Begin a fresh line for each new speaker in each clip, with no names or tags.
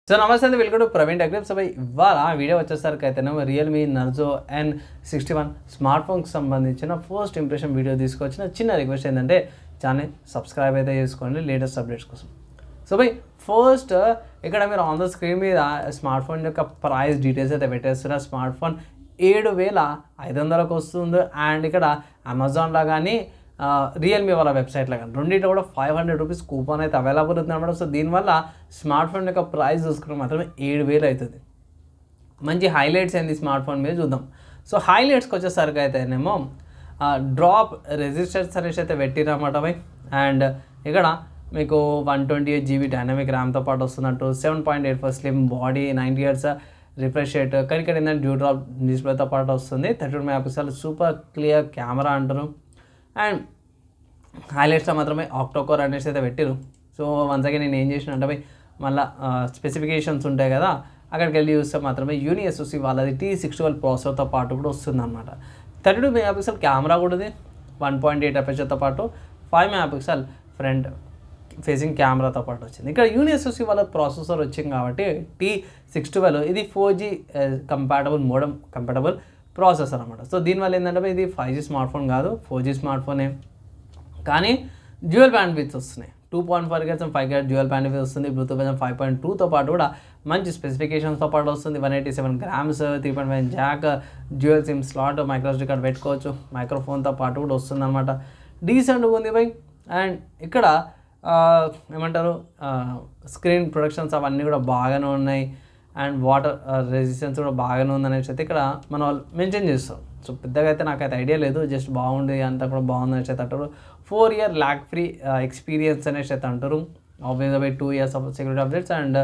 So నమస్తే అండి, welcome to Praveen tech tips. ఇవాళ వీడియో వచ్చేసరికి అయితేనేమో రియల్మీ నర్జో N61 స్మార్ట్ ఫోన్కి సంబంధించిన ఫస్ట్ ఇంప్రెషన్ వీడియో తీసుకొచ్చిన చిన్న రిక్వెస్ట్ ఏంటంటే ఛానల్ సబ్స్క్రైబ్ అయితే చేసుకోండి లేటెస్ట్ అప్డేట్స్ కోసం. సో ఫస్ట్ ఇక్కడ మీరు ఆన్ ద స్క్రీన్ మీద స్మార్ట్ ఫోన్ యొక్క ప్రైస్ డీటెయిల్స్ అయితే పెట్టేస్తున్నారు. స్మార్ట్ ఫోన్ 7500కు వస్తుంది. అండ్ ఇక్కడ అమెజాన్లో కానీ రియల్మీ వాళ్ళ వెబ్సైట్లో కానీ రెండింటిలో కూడా 500 రూపీస్ కూపన్ అయితే అవైలబుల్ అవుతుంది అనమాట. సో దీనివల్ల స్మార్ట్ ఫోన్ యొక్క ప్రైస్ చూసుకుంటే మాత్రమే 7000 అవుతుంది. మంచి హైలైట్స్ ఏంది స్మార్ట్ ఫోన్ మీద చూద్దాం. సో హైలైట్స్కి వచ్చేసరికి అయితేనేమో డ్రాప్ రెజిస్టర్స్ అనేసి అయితే పెట్టిరన్నమాట. అండ్ ఇక్కడ మీకు 128 GB డైనమిక్ ర్యామ్తో పాటు వస్తున్నట్టు 7.84 slim body 90 Hz refresh rate. కానీ ఇక్కడ ఏంటంటే డ్యూ డ్రాప్ డిస్ప్లేతో పాటు వస్తుంది. 32 MP సూపర్ క్లియర్ కెమెరా అంటారు. అండ్ హైలైట్స్లో మాత్రమే ఆక్టోకోర్ అనేసి అయితే పెట్టిరు. సో వన్స్ అగైన్ నేను ఏం చేసిన అంటే మళ్ళీ స్పెసిఫికేషన్స్ ఉంటాయి కదా, అక్కడికి వెళ్ళి చూస్తే మాత్రమే యూనిఎస్ఓసి వాళ్ళది T612 ప్రాసెసర్తో పాటు కూడా వస్తుంది అనమాట. 32 MP కెమెరా కూడా ఉంది. 1.8 అపర్చర్తో పాటు 5 MP ఫ్రంట్ ఫేసింగ్ కెమెరాతో పాటు వచ్చింది. ఇక్కడ యూనిఎస్ఓసి వాళ్ళ ప్రాసెసర్ వచ్చింది కాబట్టి T612 ఇది 4G మోడమ్ కంపాటబుల్ ప్రాసెసర్ అనమాట. సో దీనివల్ల ఏంటంటే ఇది 5G స్మార్ట్ ఫోన్ కాదు, 4G స్మార్ట్ ఫోనే. కానీ డ్యూయల్ బ్యాండ్విడ్త్ వస్తున్నాయి. 2.4 GHz 5 GHz డ్యూయల్ బ్యాండ్విడ్త్ వస్తుంది. బ్లూటూత్ 5.2తో పాటు కూడా మంచి స్పెసిఫికేషన్స్తో పాటు వస్తుంది. 187 grams 3.5 jack dual SIM slot microSD card పెట్టుకోవచ్చు. మైక్రోఫోన్తో పాటు కూడా వస్తుంది అనమాట. డీసెంట్గా ఉంది అండ్ ఇక్కడ ఏమంటారు స్క్రీన్ ప్రొడక్షన్స్ అవన్నీ కూడా బాగానే ఉన్నాయి. అండ్ వాటర్ రెసిస్టెన్స్ కూడా బాగానే ఉందనేసి అయితే ఇక్కడ మన వాళ్ళు మెన్షన్ చేస్తారు. సో పెద్దగా అయితే నాకైతే ఐడియా లేదు, జస్ట్ బాగుంది అంతా కూడా బాగుంది అనేసి అయితే అంటారు. 4 year ల్యాక్ ఫ్రీ ఎక్స్పీరియన్స్ అనేసి అయితే అంటారు. ఆబ్వియస్గా 2 years of security updates and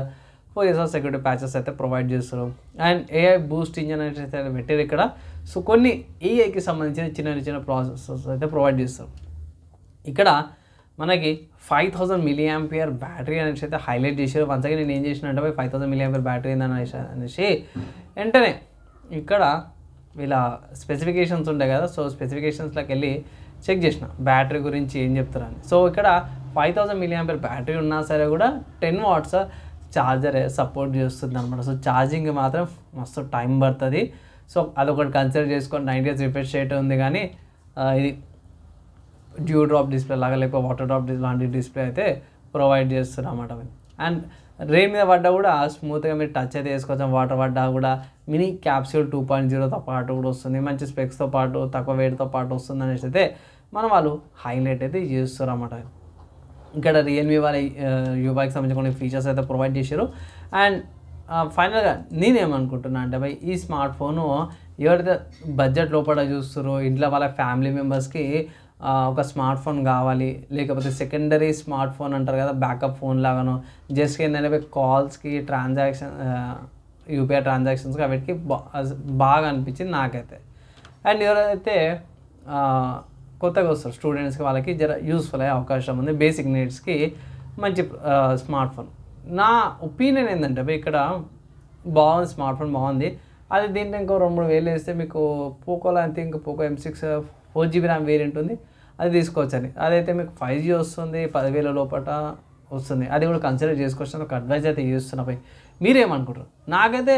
4 years of security patches అయితే ప్రొవైడ్ చేస్తారు. అండ్ ఏఐ బూస్ట్ ఇంజన్ అనేసి అయితే పెట్టారు ఇక్కడ. సో కొన్ని ఏఐకి సంబంధించిన చిన్న ప్రాసెసర్స్ అయితే ప్రొవైడ్ చేస్తారు. ఇక్కడ మనకి 5000 mAh బ్యాటరీ అనేసి అయితే హైలైట్ చేశారు. వన్స్ అగైన్ నేను ఏం చేసిన అంటే 5000 mAh బ్యాటరీ అనేసి వెంటనే ఇక్కడ వీళ్ళ స్పెసిఫికేషన్స్ ఉంటాయి కదా, సో స్పెసిఫికేషన్స్లోకి వెళ్ళి చెక్ చేసిన బ్యాటరీ గురించి ఏం చెప్తారని. సో ఇక్కడ 5000 mAh బ్యాటరీ ఉన్నా సరే కూడా 10 watts ఛార్జర్ సపోర్ట్ చేస్తుంది అనమాట. సో ఛార్జింగ్ మాత్రం మస్తు టైం పడుతుంది. సో అదొకటి కన్సిడర్ చేసుకొని 90 Hz రిఫ్రెష్ రేట్ ఉంది. కానీ ఇది డ్యూ డ్రాప్ డిస్ప్లే లాగా లేకపోతే వాటర్ డ్రాప్ లాంటి డిస్ప్లే అయితే ప్రొవైడ్ చేస్తారు అన్నమాట. అండ్ రెయిన్ మీద పడ్డా కూడా స్మూత్గా మీరు టచ్ అయితే వేసుకోవచ్చు. వాటర్ పడ్డా కూడా మినీ క్యాప్సూల్ 2.0తో పాటు కూడా వస్తుంది. మంచి స్పెక్స్తో పాటు తక్కువ వెయిట్తో పాటు వస్తుంది అనేసి అయితే మన వాళ్ళు హైలైట్ అయితే చేస్తారు అన్నమాట. ఇక్కడ రియల్మీ వాళ్ళ యూఐకి సంబంధించిన కొన్ని ఫీచర్స్ అయితే ప్రొవైడ్ చేశారు. అండ్ ఫైనల్గా నేనేమనుకుంటున్నా అంటే ఈ స్మార్ట్ ఫోను ఎవరైతే బడ్జెట్ లోపల చూస్తారో ఇంట్లో వాళ్ళ ఫ్యామిలీ మెంబర్స్కి ఒక స్మార్ట్ ఫోన్ కావాలి, లేకపోతే సెకండరీ స్మార్ట్ ఫోన్ అంటారు కదా బ్యాకప్ ఫోన్ లాగాను, జస్ట్ ఏంటంటే కాల్స్కి యూపీఐ ట్రాన్సాక్షన్స్కి వీటికి బాగా అనిపించింది నాకైతే. అండ్ ఎవరైతే కొత్తగా వస్తారు స్టూడెంట్స్కి వాళ్ళకి జర యూస్ఫుల్ అయ్యే అవకాశం ఉంది. బేసిక్ నీడ్స్కి మంచి స్మార్ట్ ఫోన్. నా ఒపీనియన్ ఏంటంటే ఇక్కడ బాగుంది, స్మార్ట్ ఫోన్ బాగుంది. అది దీంట్లో ఇంకో 2-3 వేలు వేస్తే మీకు పోకోలో అయితే ఇంకా Poco M6 4 GB RAM variant ఉంది, అది తీసుకోవచ్చని. అదైతే మీకు 5G వస్తుంది, 10,000 లోపల వస్తుంది. అది కూడా కన్సిడర్ చేసుకోవచ్చు. ఒక అడ్వైజ్ అయితే చేస్తున్నా. మీరేమనుకుంటారు? నాకైతే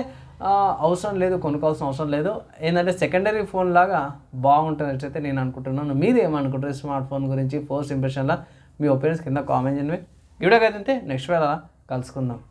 అవసరం లేదు, కొనుక్కోవాల్సిన అవసరం లేదు. ఏంటంటే సెకండరీ ఫోన్ లాగా బాగుంటుంది అయితే నేను అనుకుంటున్నాను. మీరు ఏమనుకుంటారు స్మార్ట్ ఫోన్ గురించి? ఫస్ట్ ఇంప్రెషన్లో మీ ఒపీనియన్స్ కింద కామెంట్ చేయండి. వీడియోకి అయితే నెక్స్ట్ వేళ కలుసుకుందాం.